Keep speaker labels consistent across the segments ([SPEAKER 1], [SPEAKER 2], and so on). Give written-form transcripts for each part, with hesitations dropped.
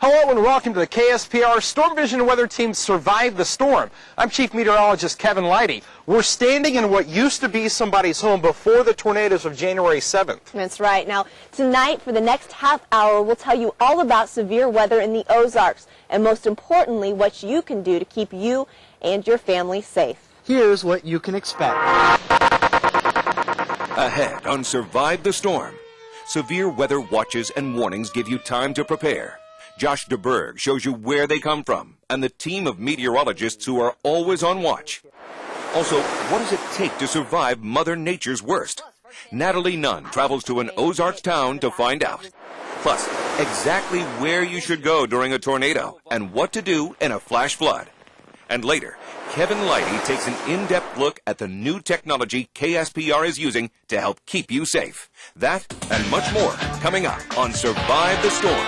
[SPEAKER 1] Hello and welcome to the KSPR Storm Vision Weather Team Survive the Storm. I'm Chief Meteorologist Kevin Lighty. We're standing in what used to be somebody's home before the tornadoes of January 7th.
[SPEAKER 2] That's right. Now, tonight for the next half hour, we'll tell you all about severe weather in the Ozarks and most importantly, what you can do to keep you and your family safe.
[SPEAKER 3] Here's what you can expect.
[SPEAKER 4] Ahead on Survive the Storm. Severe weather watches and warnings give you time to prepare. Josh DeBerg shows you where they come from and the team of meteorologists who are always on watch. Also, what does it take to survive Mother Nature's worst? Natalie Nunn travels to an Ozarks town to find out. Plus, exactly where you should go during a tornado and what to do in a flash flood. And later, Kevin Lighty takes an in-depth look at the new technology KSPR is using to help keep you safe. That and much more coming up on Survive the Storm.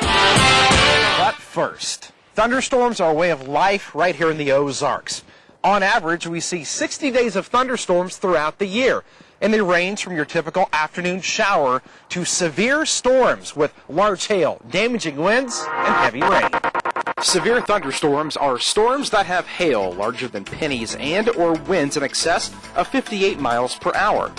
[SPEAKER 1] But first, thunderstorms are a way of life right here in the Ozarks. On average, we see 60 days of thunderstorms throughout the year, and they range from your typical afternoon shower to severe storms with large hail, damaging winds, and heavy rain. Severe thunderstorms are storms that have hail larger than pennies and or winds in excess of 58 miles per hour.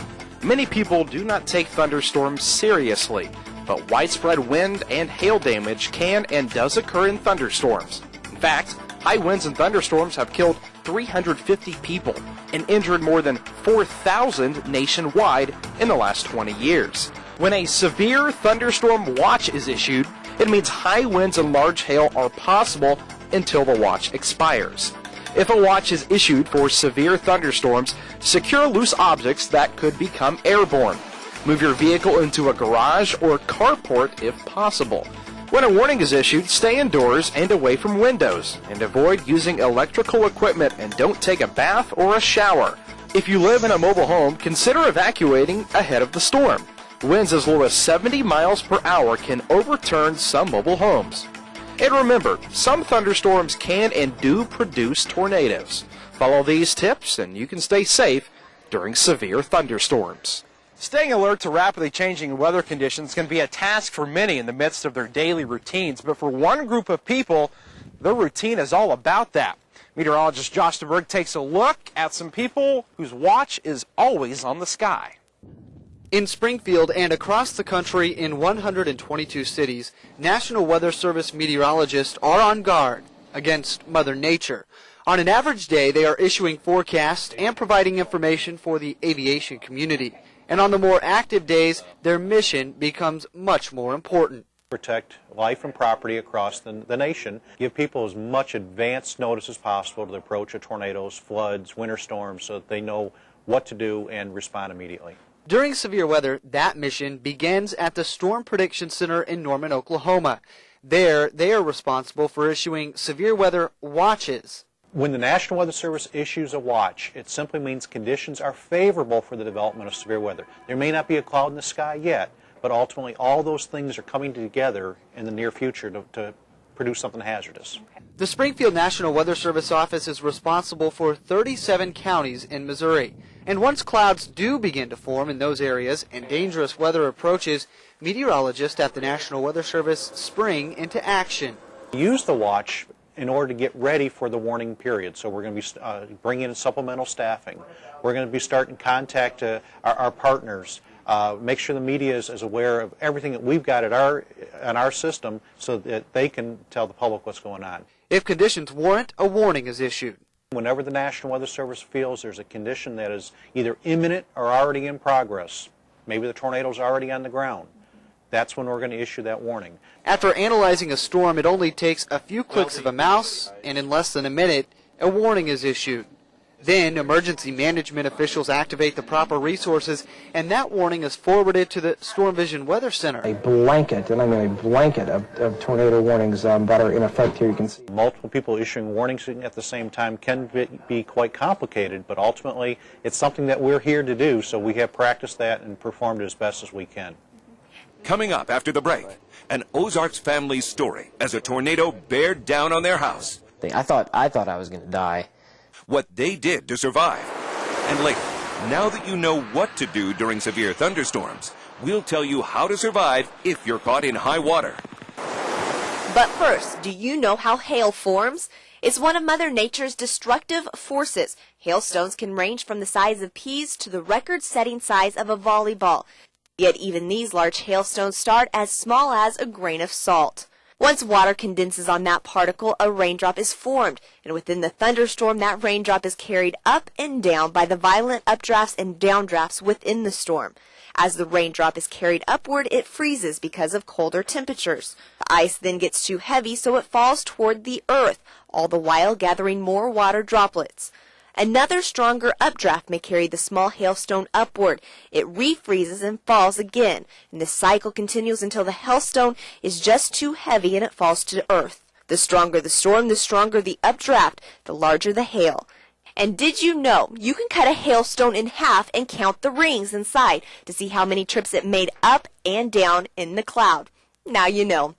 [SPEAKER 1] Many people do not take thunderstorms seriously, but widespread wind and hail damage can and does occur in thunderstorms. In fact, high winds and thunderstorms have killed 350 people and injured more than 4,000 nationwide in the last 20 years. When a severe thunderstorm watch is issued, it means high winds and large hail are possible until the watch expires. If a watch is issued for severe thunderstorms, secure loose objects that could become airborne. Move your vehicle into a garage or carport if possible. When a warning is issued, stay indoors and away from windows, and avoid using electrical equipment and don't take a bath or a shower. If you live in a mobile home, consider evacuating ahead of the storm. Winds as low as 70 miles per hour can overturn some mobile homes. And remember, some thunderstorms can and do produce tornadoes. Follow these tips and you can stay safe during severe thunderstorms. Staying alert to rapidly changing weather conditions can be a task for many in the midst of their daily routines, but for one group of people, their routine is all about that. Meteorologist Josh DeBerg takes a look at some people whose watch is always on the sky.
[SPEAKER 3] In Springfield and across the country in 122 cities, National Weather Service meteorologists are on guard against Mother Nature. On an average day, they are issuing forecasts and providing information for the aviation community. And on the more active days, their mission becomes much more important.
[SPEAKER 5] Protect life and property across the nation, give people as much advance notice as possible to the approach of tornadoes, floods, winter storms, so that they know what to do and respond immediately.
[SPEAKER 3] During severe weather, that mission begins at the Storm Prediction Center in Norman, Oklahoma. There, they are responsible for issuing severe weather watches.
[SPEAKER 5] When the National Weather Service issues a watch, it simply means conditions are favorable for the development of severe weather. There may not be a cloud in the sky yet, but ultimately all those things are coming together in the near future to produce something hazardous.
[SPEAKER 3] The Springfield National Weather Service office is responsible for 37 counties in Missouri. And once clouds do begin to form in those areas and dangerous weather approaches, meteorologists at the National Weather Service spring into action.
[SPEAKER 5] Use the watch in order to get ready for the warning period. So we're going to be bringing in supplemental staffing. We're going to be starting to contact our partners. Make sure the media is aware of everything that we've got on our system so that they can tell the public what's going on.
[SPEAKER 3] If conditions warrant, a warning is issued.
[SPEAKER 5] Whenever the National Weather Service feels there's a condition that is either imminent or already in progress, maybe the tornado's already on the ground, that's when we're going to issue that warning.
[SPEAKER 3] After analyzing a storm, it only takes a few clicks of a mouse, and in less than a minute, a warning is issued. Then, emergency management officials activate the proper resources, and that warning is forwarded to the Storm Vision Weather Center.
[SPEAKER 6] A blanket, and I mean a blanket of tornado warnings that are in effect here. You can see
[SPEAKER 5] multiple people issuing warnings at the same time can be quite complicated, but ultimately it's something that we're here to do, so we have practiced that and performed it as best as we can.
[SPEAKER 4] Coming up after the break, an Ozarks family's story as a tornado bared down on their house.
[SPEAKER 7] I thought I was going to die.
[SPEAKER 4] What they did to survive. And later, now that you know what to do during severe thunderstorms, we'll tell you how to survive if you're caught in high water.
[SPEAKER 2] But first, do you know how hail forms? It's one of Mother Nature's destructive forces. Hailstones can range from the size of peas to the record-setting size of a volleyball. Yet even these large hailstones start as small as a grain of salt. Once water condenses on that particle, a raindrop is formed, and within the thunderstorm, that raindrop is carried up and down by the violent updrafts and downdrafts within the storm. As the raindrop is carried upward, it freezes because of colder temperatures. The ice then gets too heavy, so it falls toward the earth, all the while gathering more water droplets. Another stronger updraft may carry the small hailstone upward. It refreezes and falls again, and this cycle continues until the hailstone is just too heavy and it falls to earth. The stronger the storm, the stronger the updraft, the larger the hail. And did you know you can cut a hailstone in half and count the rings inside to see how many trips it made up and down in the cloud? Now you know.